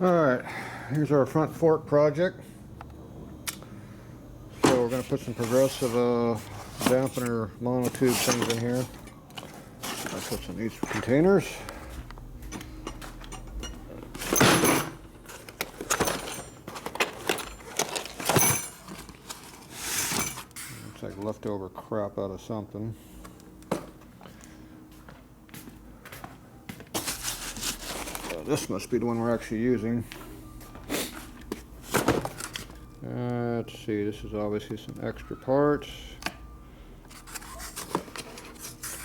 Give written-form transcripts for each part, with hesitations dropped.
Alright, here's our front fork project. So we're going to put some progressive dampener monotube things in here. I'll put some of these containers. Looks like leftover crap out of something. This must be the one we're actually using. Let's see, this is obviously some extra parts.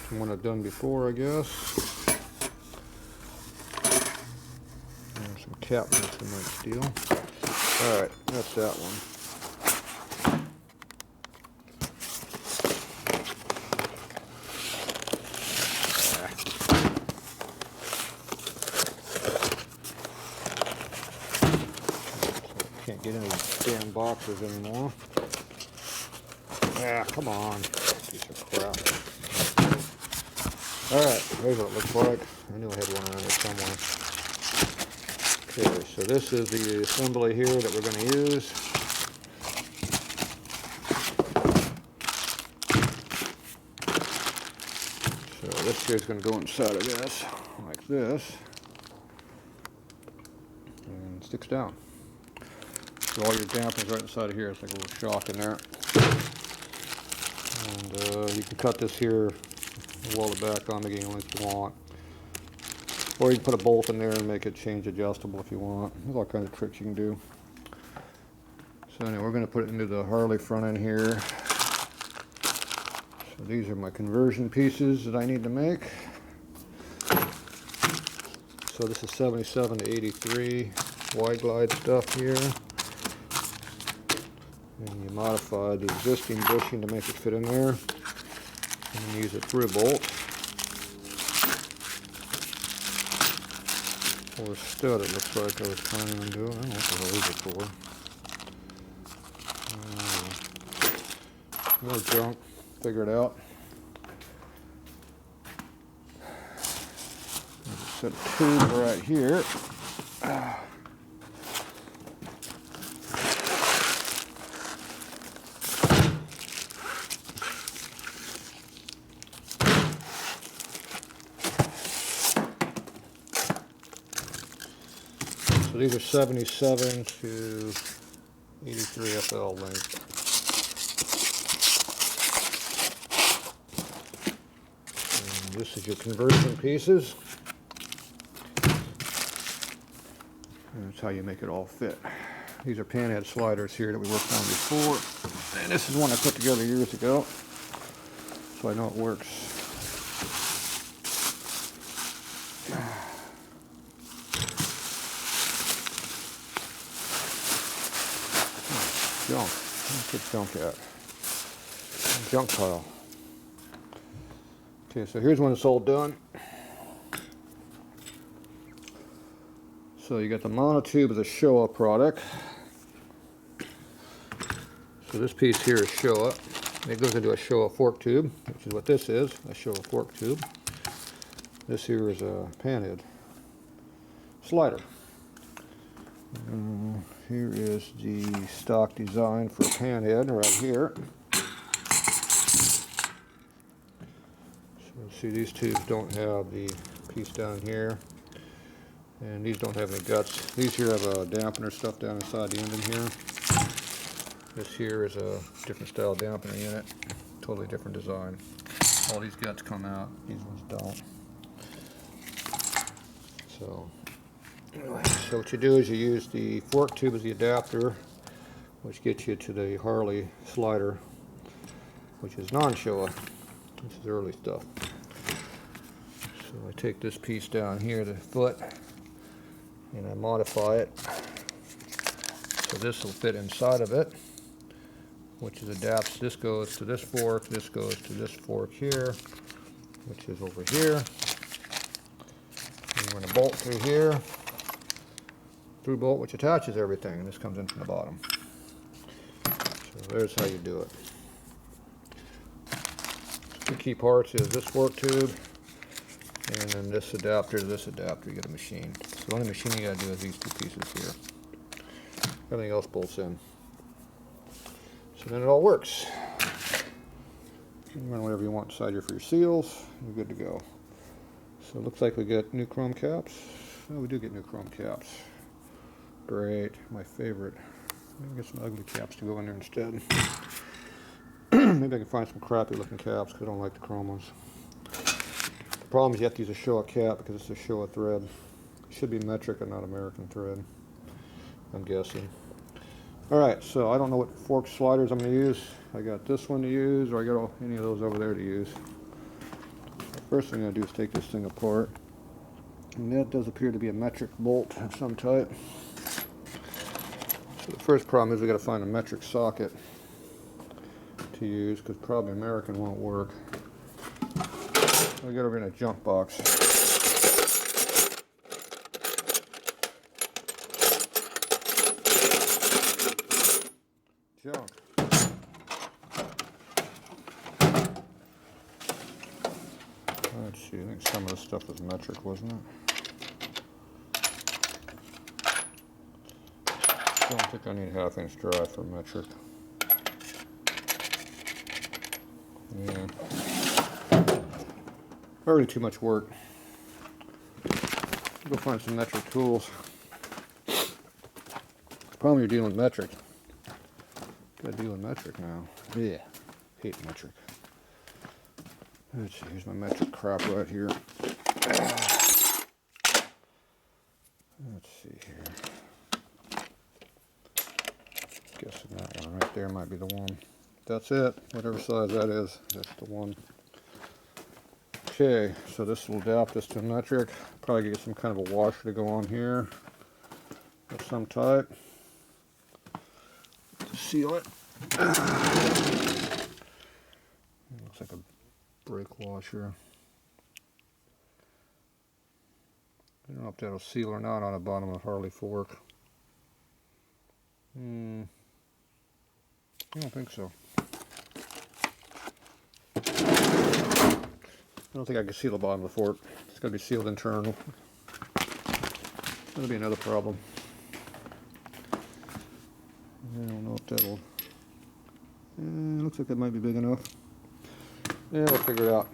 Some one I've done before, I guess. And some cap nuts we might steal. Alright, that's that one. Can't get any damn boxes anymore. Ah, come on. Piece of crap. Alright, here's what it looks like. I knew I had one around here somewhere. Okay, so this is the assembly here that we're going to use. So this here is going to go inside of this, like this. And sticks down. So all your dampeners right inside of here. It's like a little shock in there. And you can cut this here, weld it back on again if you want. Or you can put a bolt in there and make it change adjustable if you want. There's all kinds of tricks you can do. So anyway, we're going to put it into the Harley front end here. So these are my conversion pieces that I need to make. So this is 77 to 83 wide glide stuff here. And you modify the existing bushing to make it fit in there. And then use a through bolt. Or a stud, it looks like I was planning on doing. I don't know what the hell these are for. More junk. Figure it out. Set a tube right here. So these are 77 to 83 FL length. And this is your conversion pieces. And that's how you make it all fit. These are panhead sliders here that we worked on before. And this is one I put together years ago. So I know it works. Junk. Where's the junk at? Junk pile. Okay, so here's when it's all done. So you got the monotube of the Showa product. So this piece here is Showa. It goes into a Showa fork tube, which is what this is, a Showa fork tube. This here is a panhead slider. Here is the stock design for a panhead right here. So see, these tubes don't have the piece down here, and these don't have any guts. These here have a dampener stuff down inside the end in here. This here is a different style dampener unit, totally different design. All these guts come out, these ones don't. So what you do is you use the fork tube as the adapter, which gets you to the Harley slider, which is non-Showa. This is early stuff. So I take this piece down here, the foot, and I modify it so this will fit inside of it, which is adapts. This goes to this fork, this goes to this fork here, which is over here. And we're going to bolt through here. Through bolt, which attaches everything, and this comes in from the bottom. So there's how you do it. The key parts is this fork tube, And then this adapter to this adapter, you got a machine. So the only machine you gotta do is these two pieces here. Everything else bolts in. So then it all works. You can run whatever you want inside here for your seals. You're good to go. So it looks like we get new chrome caps. Oh, we do get new chrome caps. Great, my favorite. Maybe get some ugly caps to go in there instead. Maybe I can find some crappy looking caps because I don't like the chrome ones. The problem is you have to use a Showa cap because it's a Showa thread. It should be metric and not American thread, I'm guessing. Alright, so I don't know what fork sliders I'm going to use. I got this one to use, or I got any of those over there to use. The first thing I'm going to do is take this thing apart. And that does appear to be a metric bolt of some type. So the first problem is we got to find a metric socket to use, because probably American won't work. I got over in a junk box. Junk. Let's see, I think some of this stuff was metric, wasn't it? I don't think I need 1/2 inch drive for metric. Yeah. Already too much work. Go find some metric tools. The problem you're dealing with metric. Gotta deal with metric now. Yeah. Hate metric. Let's see, here's my metric crap right here. Let's see here. Guessing that one right there might be the one. That's it. Whatever size that is, that's the one. Okay, so this will adapt this to metric. Probably get some kind of a washer to go on here of some type to seal it. It looks like a brake washer. I don't know if that'll seal or not on the bottom of a Harley fork. I don't think so. I don't think I can seal the bottom of the fork. It's got to be sealed internal. That'll be another problem. I don't know if that'll... looks like it might be big enough. Yeah, we'll figure it out.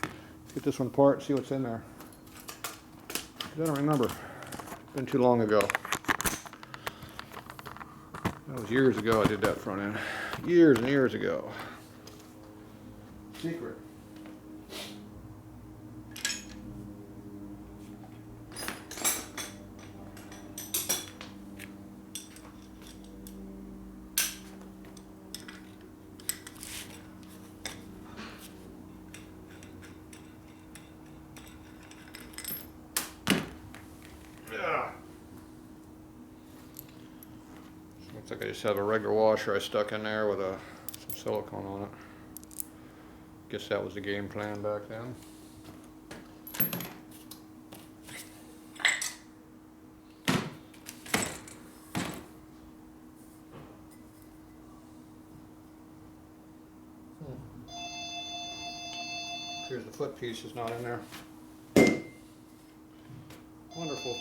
Let's get this one apart, see what's in there. I don't remember. It's been too long ago. That was years ago I did that front end. Years and years ago. Secret. Looks like I just have a regular washer I stuck in there with some silicone on it. Guess that was the game plan back then. Here's the foot piece is not in there. Wonderful.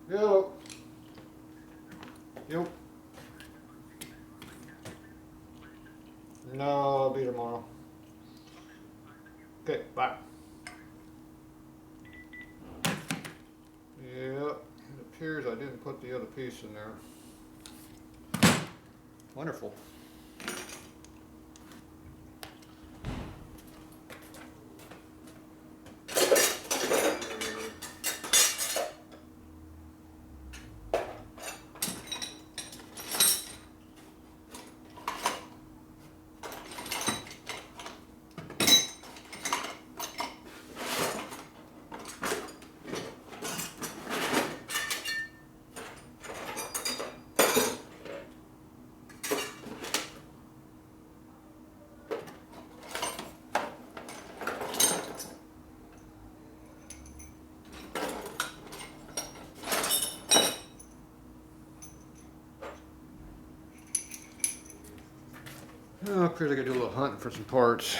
Yo. Yo. No, I'll be tomorrow. Okay, bye. Yep, it appears I didn't put the other piece in there. Wonderful. appears I gotta do a little hunting for some parts.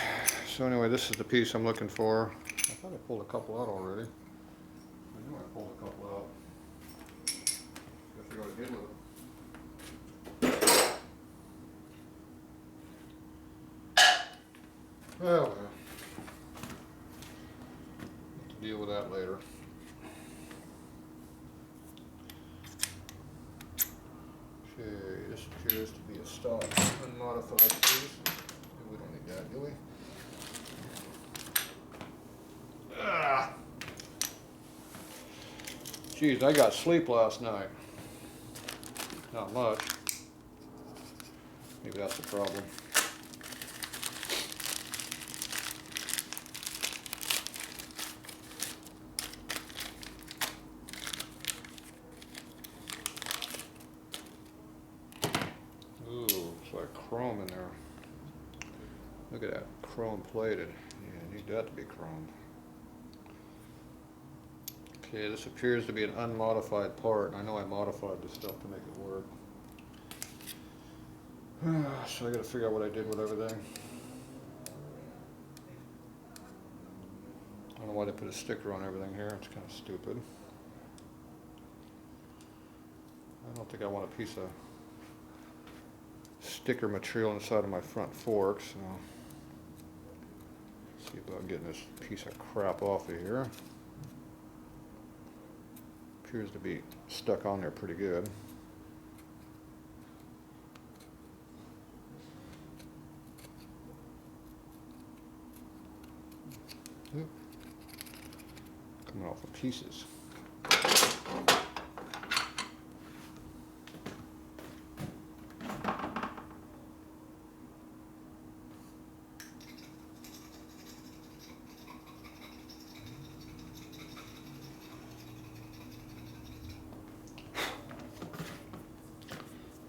So anyway, this is the piece I'm looking for. I thought I pulled a couple out already. I knew I pulled a couple out. Gotta figure out what I did with them. Well, we'll have to deal with that later. Okay, this appears to be a stock unmodified piece. We don't need that, do we? Ah! Geez, I got sleep last night. Not much. Maybe that's the problem. Chrome in there. Look at that, chrome plated. Yeah, need that to be chrome. Okay, this appears to be an unmodified part. I know I modified this stuff to make it work. So I gotta figure out what I did with everything. I don't know why they put a sticker on everything here. It's kind of stupid. I don't think I want a piece of sticker material inside of my front fork, so see about getting this piece of crap off of here. Appears to be stuck on there pretty good. Oop. Coming off in pieces.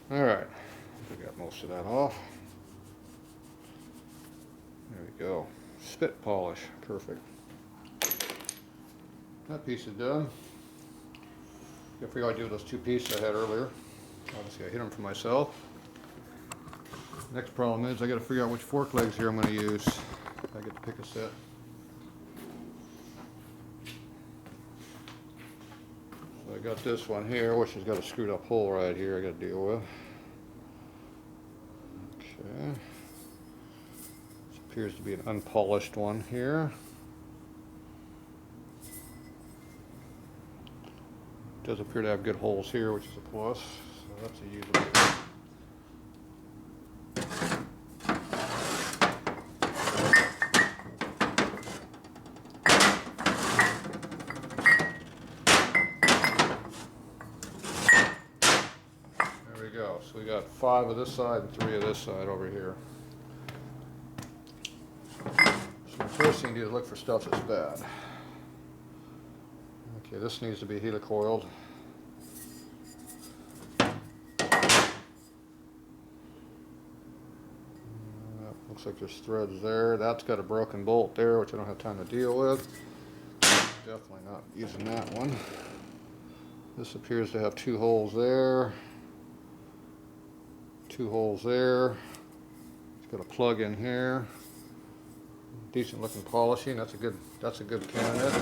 Alright, we got most of that off. There we go. Spit polish, perfect. That piece is done. I figure I'd do those two pieces I had earlier. Obviously I hit them for myself. Next problem is I gotta figure out which fork legs here I'm gonna use. I get to pick a set. So I got this one here, which has got a screwed up hole right here I gotta deal with. Okay. This appears to be an unpolished one here. Does appear to have good holes here, which is a plus, so that's a usable. There we go. So we got 5 of this side and 3 of this side over here. So the first thing you do is look for stuff that's bad. Okay, this needs to be helicoiled. Looks like there's threads there. That's got a broken bolt there, which I don't have time to deal with. Definitely not using that one. This appears to have 2 holes there. 2 holes there. It's got a plug in here. Decent looking polishing. That's a good candidate.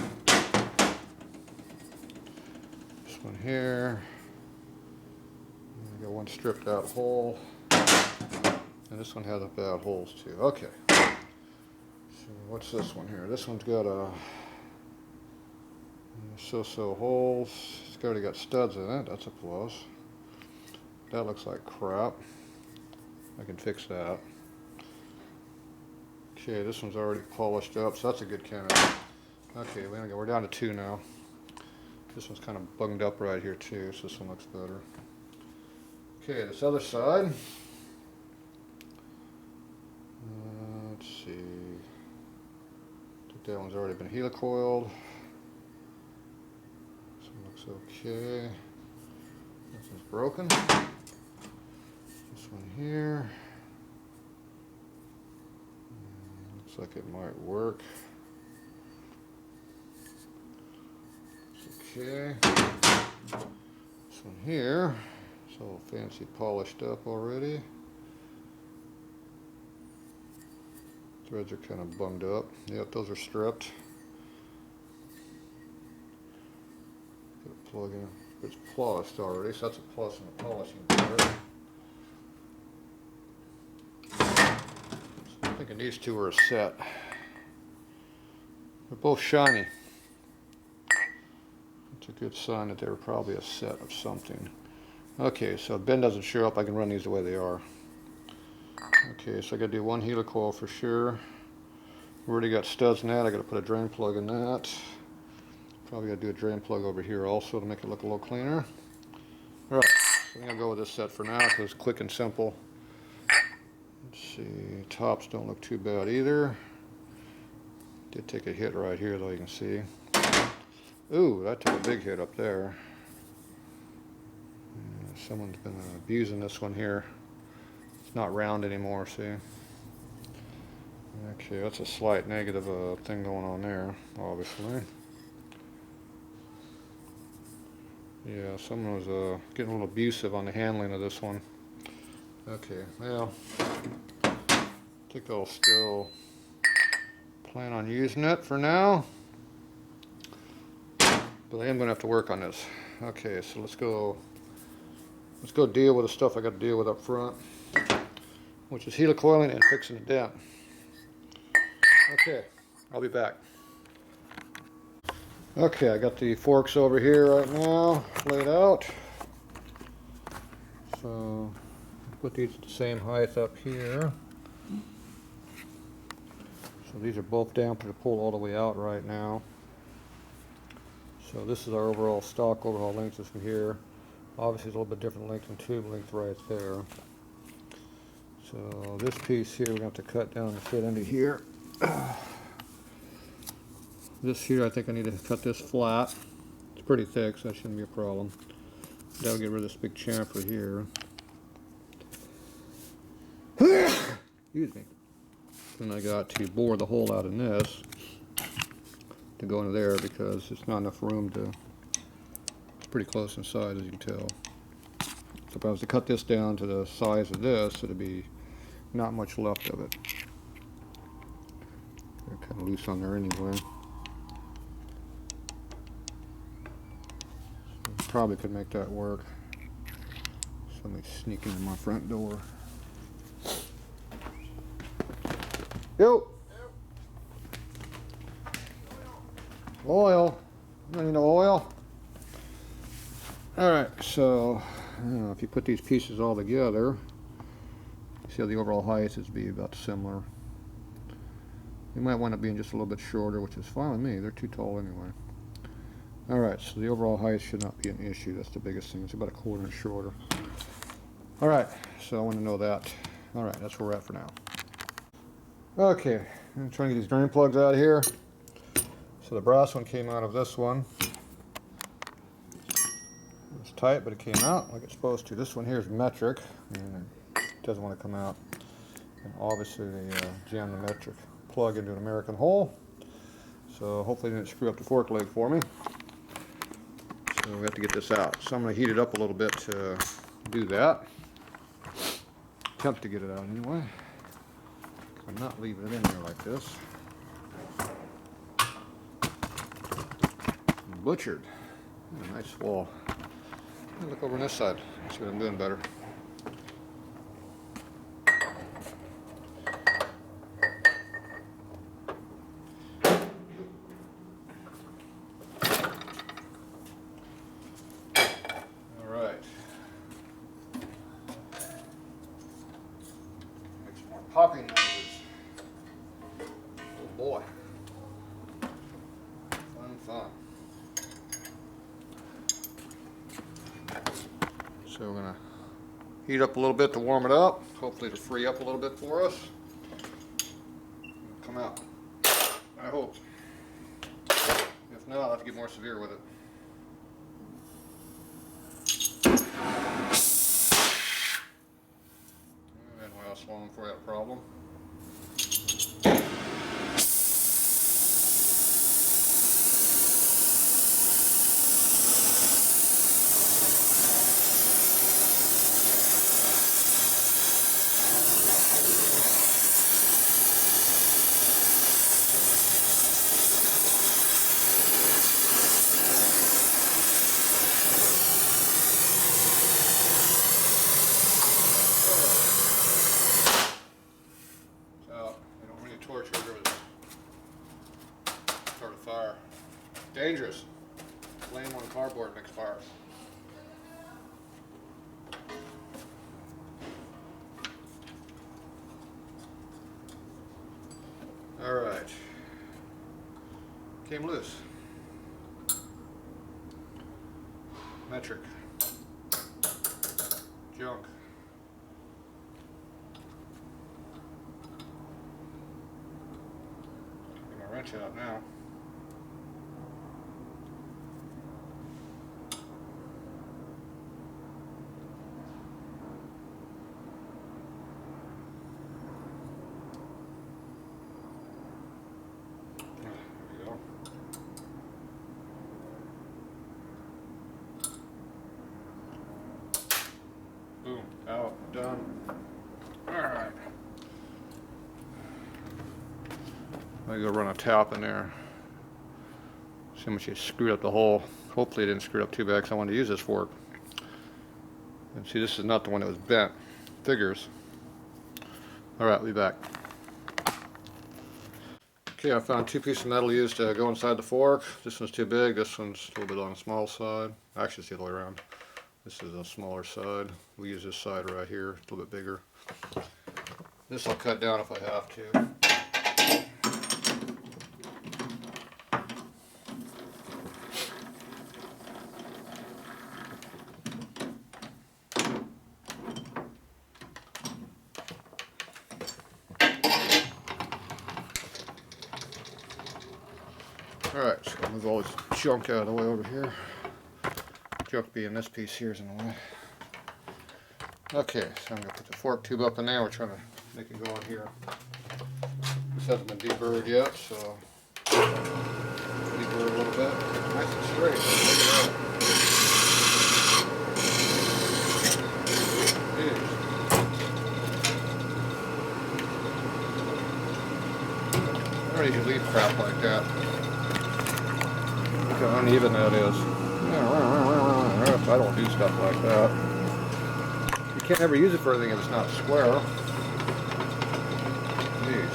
This one here. I got one stripped out hole. And this one has bad holes too. Okay. So what's this one here? This one's got a so-so holes. It's already got studs in it. That's a plus. That looks like crap. I can fix that. Okay, this one's already polished up, so that's a good candidate. Okay, we're down to 2 now. This one's kind of bunged up right here too, so this one looks better. Okay, this other side. Let's see. I think that one's already been helicoiled. This one looks okay. This one's broken. This one here. Looks like it might work. It's okay. This one here. It's all fancy polished up already. threads are kind of bunged up. Yep, those are stripped. Plug in. It's polished already, so that's a plus in the polishing part. So I'm thinking these two are a set. They're both shiny. It's a good sign that they were probably a set of something. Okay, so if bend doesn't show up, I can run these the way they are. Okay, so I gotta do one helicoil for sure. We already got studs in that. I gotta put a drain plug in that. Probably gotta do a drain plug over here also to make it look a little cleaner. Alright, so I'm gonna go with this set for now because it's quick and simple. Let's see, tops don't look too bad either. Did take a hit right here though, you can see. Ooh, that took a big hit up there. Someone's been abusing this one here. It's not round anymore, see? Okay, that's a slight negative thing going on there, obviously. Yeah, someone was getting a little abusive on the handling of this one. Okay, well, I think I'll still plan on using it for now. But I am going to have to work on this. Okay, so let's go deal with the stuff I got to deal with up front, which is helicoiling and fixing the dent. Okay, I'll be back. Okay, I got the forks over here right now, laid out. So, put these at the same height up here. So these are both dampened to pull all the way out right now. So this is our overall stock overhaul length is from here. Obviously it's a little bit different length than tube length right there. So this piece here we're going to have to cut down to fit into here. This here I think I need to cut this flat. It's pretty thick, so that shouldn't be a problem. That'll get rid of this big chamfer here. Excuse me. Then I got to bore the hole out in this to go into there because it's not enough room to. It's pretty close in size, as you can tell. So if I was to cut this down to the size of this, it'd be not much left of it. They're kind of loose on there anyway. So probably could make that work. Somebody's sneaking in my front door. Yo! Oil. You need no oil? Alright, so if you put these pieces all together, see how the overall height is be about similar. You might wind up being just a little bit shorter, which is fine with me. They're too tall anyway. Alright, so the overall height should not be an issue. That's the biggest thing. It's about a quarter inch shorter. Alright, so I want to know that. Alright, that's where we're at for now. Okay, I'm trying to get these drain plugs out of here. So the brass one came out of this one. It's tight, but it came out like it's supposed to. This one here is metric, and it doesn't want to come out. And obviously they jammed the metric plug into an American hole. So hopefully they didn't screw up the fork leg for me. So we have to get this out. So I'm going to heat it up a little bit to do that. Attempt to get it out anyway. I'm not leaving it in there like this. Butchered. A nice wall. Look over on this side. See what I'm doing better. All right. Make some more popping noises. Oh boy. Fun. So we're going to heat up a little bit to warm it up. Hopefully it'll free up a little bit for us. It'll come out. I hope. If not, I'll have to get more severe with it. And last long before I have a problem. fire. Dangerous. Flame on cardboard makes fire. Alright. Came loose. Metric. Junk. Get my wrench out now. Boom, out, done. Alright. I'm gonna go run a tap in there. See how much you screwed up the hole. Hopefully it didn't screw it up too bad because I wanted to use this fork. And see, this is not the one that was bent. Figures. Alright, we'll be back. Okay, I found two pieces of metal used to go inside the fork. This one's too big, this one's a little bit on the small side. Actually, it's the other way around. This is a smaller side. We use this side right here, a little bit bigger. This I'll cut down if I have to. Alright, so I'll move all this junk out of the way over here. Junk being this piece here is in the way. Okay, so I'm going to put the fork tube up in there. We're trying to make it go in here. This hasn't been deburred yet, so deburr a little bit. Nice and straight. I don't usually leave crap like that. Look how uneven that is. I don't do stuff like that. You can't ever use it for anything if it's not square. Jeez.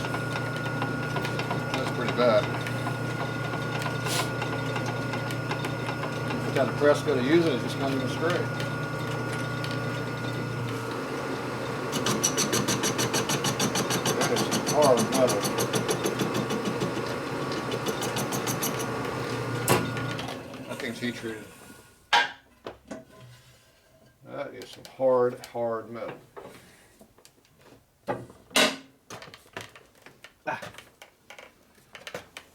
That's pretty bad. If you got the press go to use it, it's just not even straight. That is hard metal. That thing's heat treated. That is some hard metal. Ah.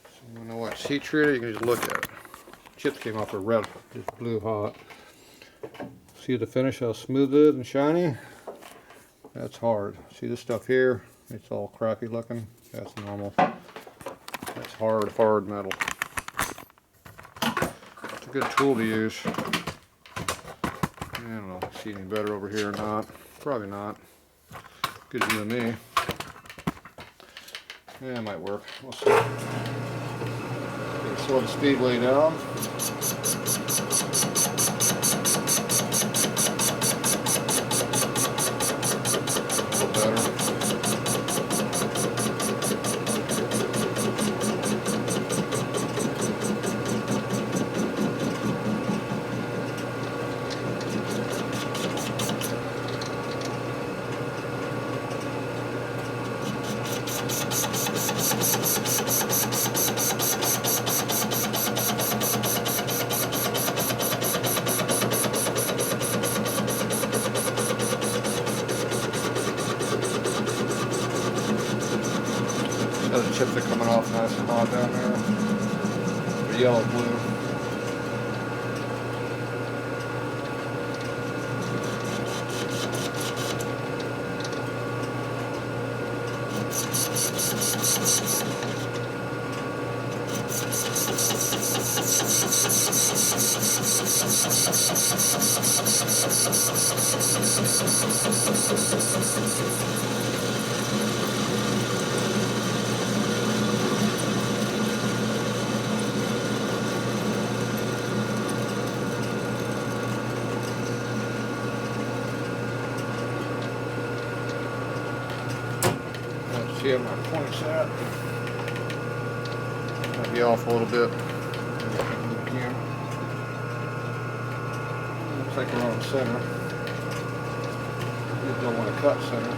So you know what? Heat treated, you can just look at it. Chips came off a red, just blue hot. See the finish, how smooth it is and shiny? That's hard. See this stuff here? It's all crappy looking. That's normal. That's hard metal. It's a good tool to use. I don't know, see any better over here or not. Probably not. Good as you and me. Yeah, it might work. We'll see. Slow the speedway down. A little better. The chips are coming off nice and hot down there. They're yellow blue. See how my point's at. be off a little bit. Looks like we're on center. You don't want to cut center.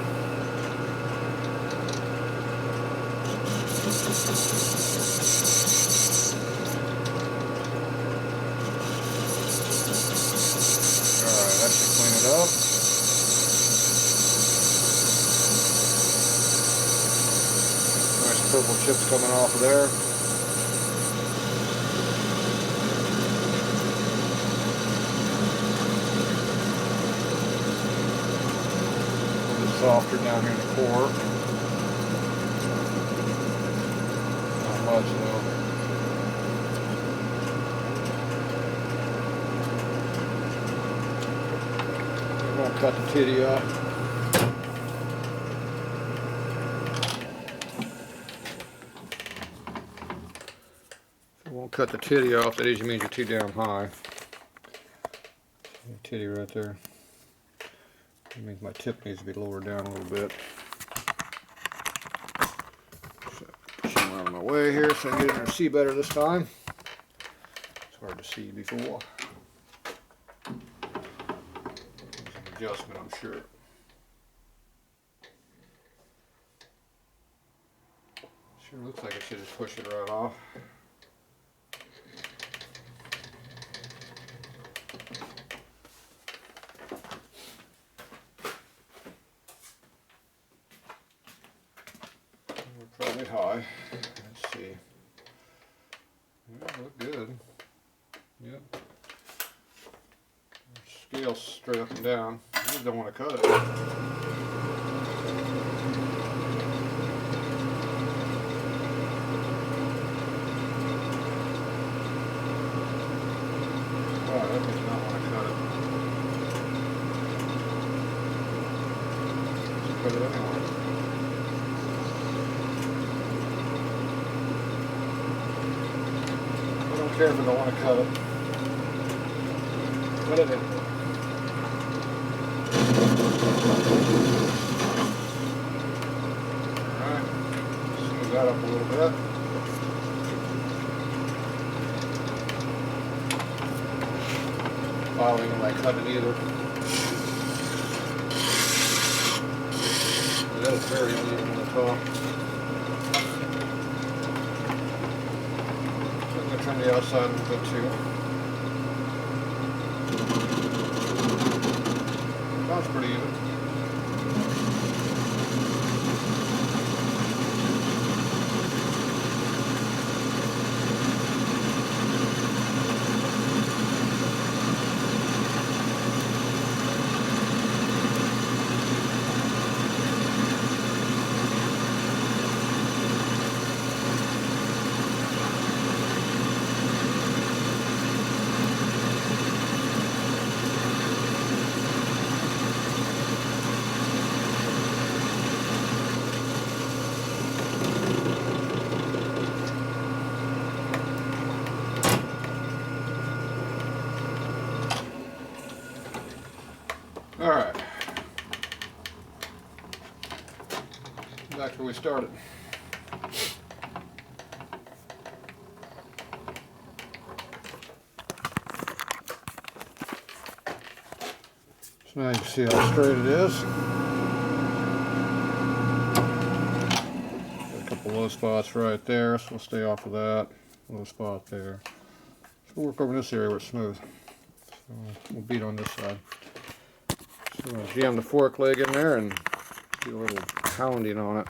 Alright, that should clean it up. Nice purple chips coming off of there. A little bit softer down here in the core. Not much though. I'm going to cut the titty off. Won't cut the titty off, that usually means you're too damn high. Titty right there. That means my tip needs to be lowered down a little bit. So push him out of my way here so I can get in there to see better this time. It's hard to see before. There's an adjustment, I'm sure. Sure looks like I should just push it right off. Probably high. Let's see. Yeah, look good. Yep. Scale straight up and down. I just don't want to cut it. Wow, that does not want to cut it. Just cut it anyway. I don't care if I don't want to cut it. Cut it in. Alright, smooth that up a little bit. Filing when I cut it either. That is very uneven on the top. Trim the outside a little bit too. Sounds pretty even. Alright, back to where we started. So now you can see how straight it is. Got a couple low spots right there, so we'll stay off of that. Low spot there. So we'll work over this area where it's smooth. So we'll beat on this side. So I'm going to jam the fork leg in there and do a little pounding on it.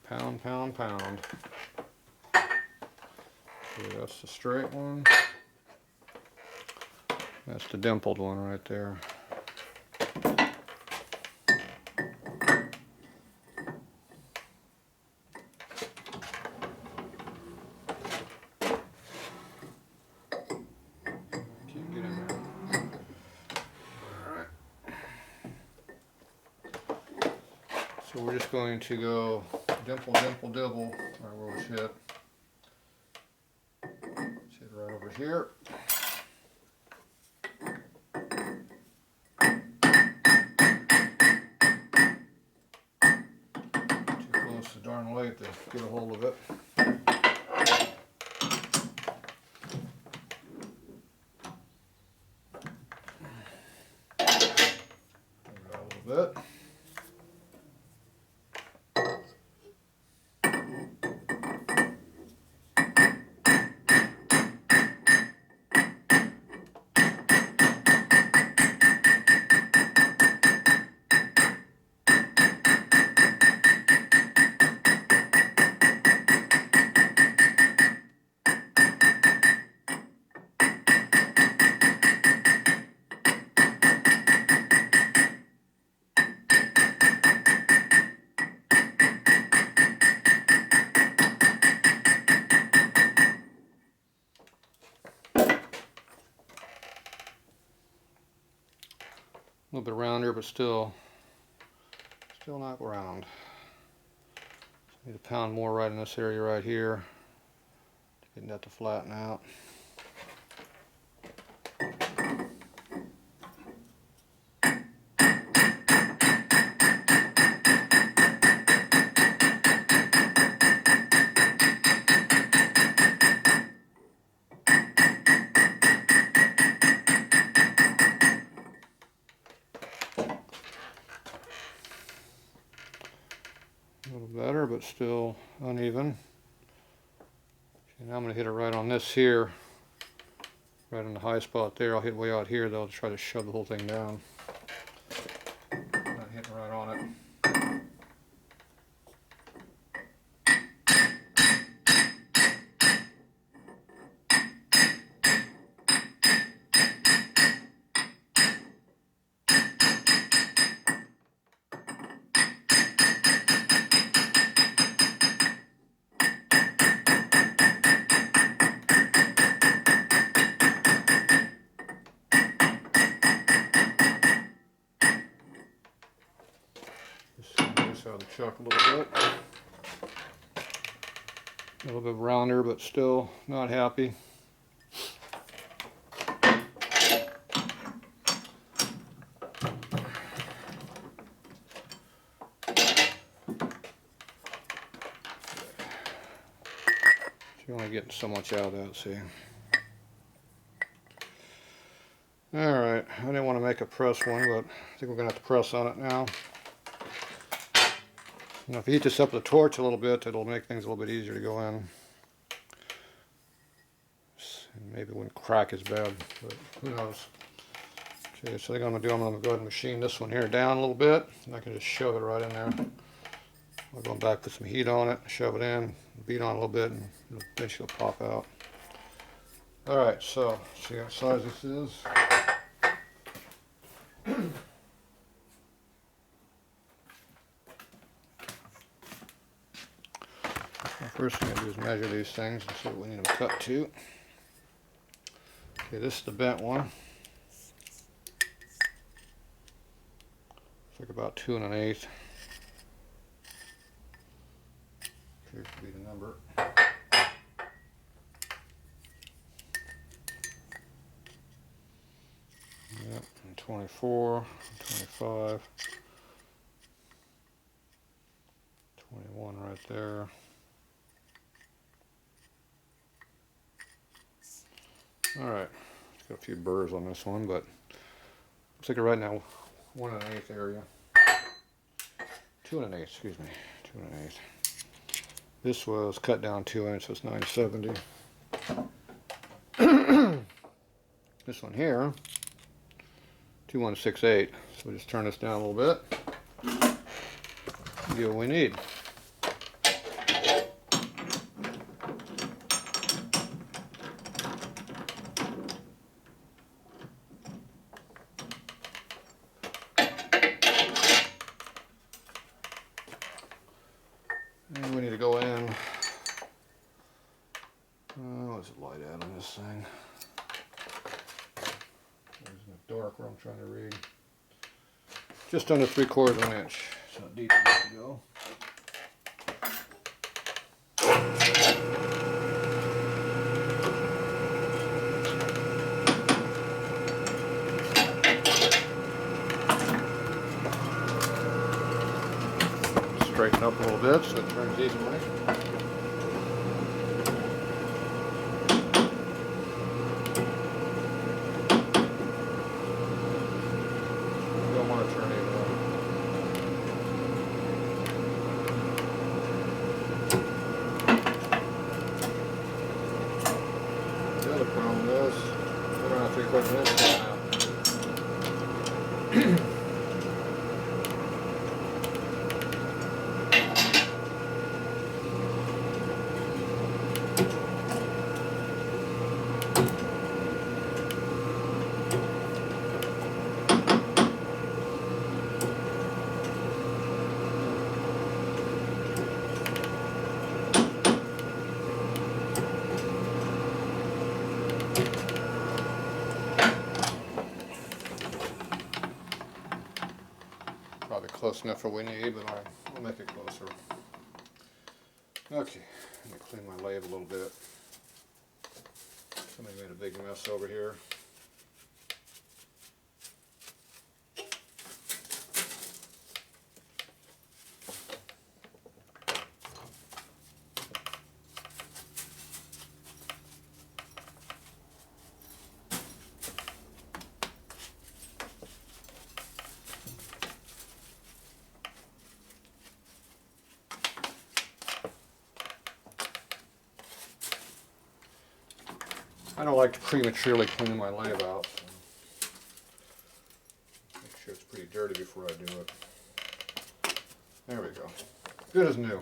Pound, pound, pound. Okay, that's the straight one. That's the dimpled one right there. So we're just going to go dimple, dimple, dibble, right where it was hit. Let's hit right over here. darn late to get a hold of it. A little bit. A little bit rounder, but still not round. Need to pound more right in this area right here to get that to flatten out. A little better, but still uneven. Okay, now I'm going to hit it right on this here, right in the high spot there. I'll hit way out here though to try to shove the whole thing down. Not hitting right on it. Out of the chuck a little bit. A little bit rounder, but still not happy. You're only getting so much out of that, see. Alright, I didn't want to make a press one, but I think we're going to have to press on it now. Now, if you heat this up with a torch a little bit, it'll make things a little bit easier to go in. And maybe it wouldn't crack as bad, but who knows. Okay, so I think I'm going to do, I'm going to go ahead and machine this one here down a little bit, and I can just shove it right in there. I'll go back, put some heat on it, shove it in, beat on it a little bit, and eventually it'll pop out. Alright, so see what size this is. First thing I do is measure these things and see what we need them cut to. Okay, this is the bent one. It's like about 2 1/8. Here should be the number. Yep, and 24, 25, 21 right there. Alright, got a few burrs on this one, but looks like right now 1 1/8 area. 2 1/8, excuse me, 2 1/8. This was cut down 2 inches, so it's 970. This one here, 2 1/6/8. So we'll just turn this down a little bit. Get what we need. And we need to go in. What's the light at on this thing? There's in the dark where I'm trying to read. Just under 3/4 of an inch. So deep enough to go. straighten up a little bit so it turns evenly. Don't want to turn evenly. The other problem is we don't have to put an insert now. Probably close enough for what we need, but I'll make it closer. Okay, I'm going to clean my lathe a little bit. Somebody made a big mess over here. I don't like to prematurely clean my lathe out. So make sure it's pretty dirty before I do it. There we go. Good as new.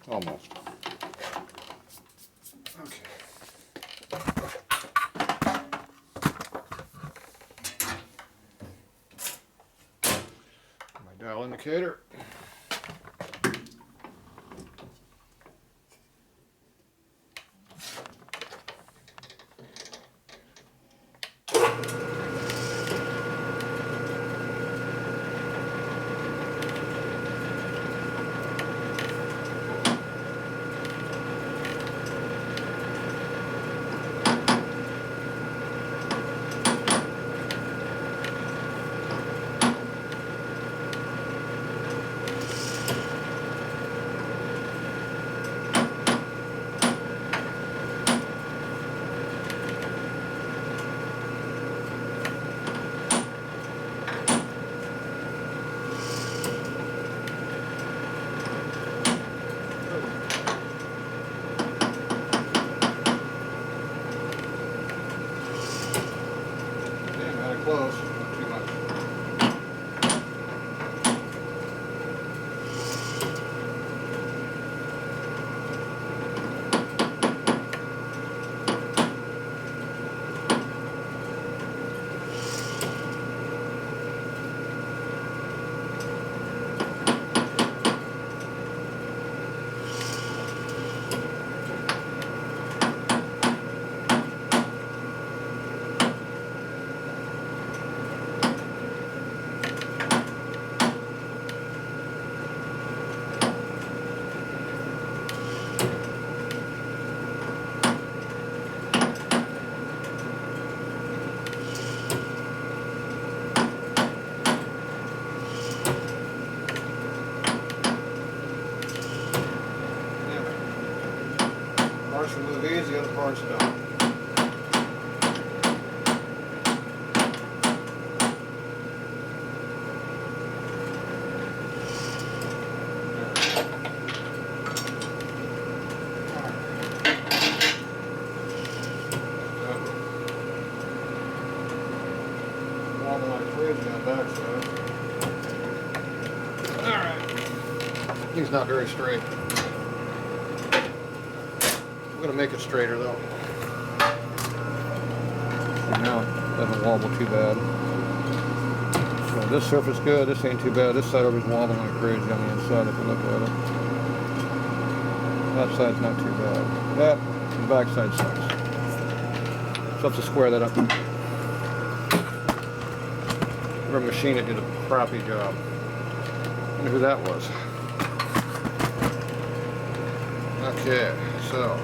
Almost. Okay. My dial indicator. Close, not too much. Parts remove easy, other parts don't. Wobbling like crazy on the backside. Alright. He's not very straight. I'm going to make it straighter though. Now it doesn't wobble too bad. So this surface good, this ain't too bad. This side over is wobbling like crazy on the inside if you look at it. That side's not too bad. That, the back side sucks. So I have to square that up. Whoever machined it did a crappy job. I wonder who that was. Okay, so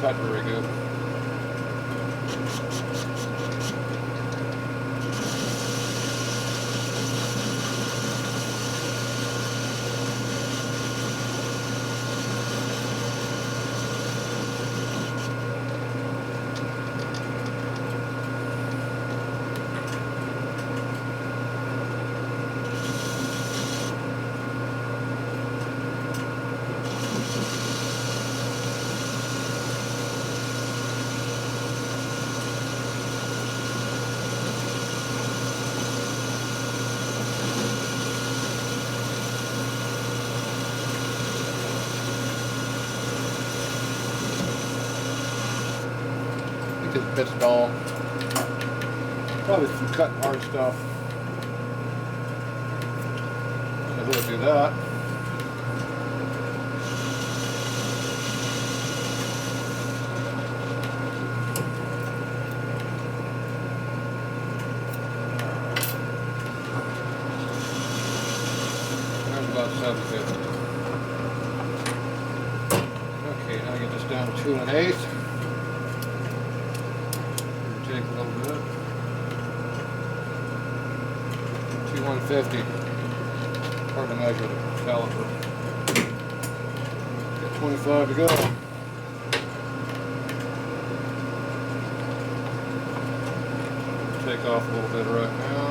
cut very good. Because it fits dull. Probably some cutting hard stuff. I'm gonna do that. There's about 750. Okay, now get this down to 2 1/8. Take a little bit. 2 150. Hard to measure the caliper. Got 25 to go. Take off a little bit right now.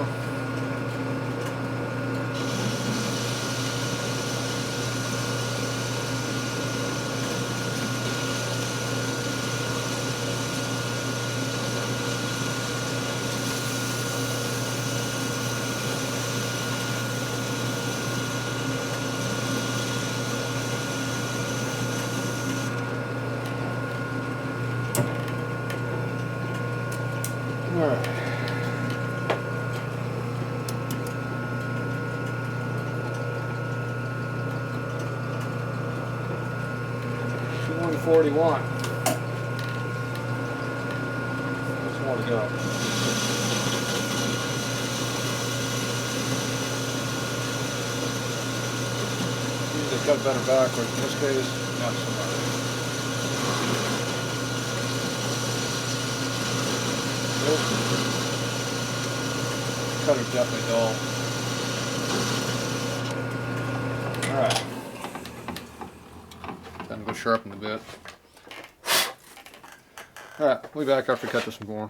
All right. $141. There's more to go. Usually cut better backwards. In this case, not so much. Cutter's definitely dull. Alright. Time to go sharpen a bit. Alright, we'll be back after we cut this some more.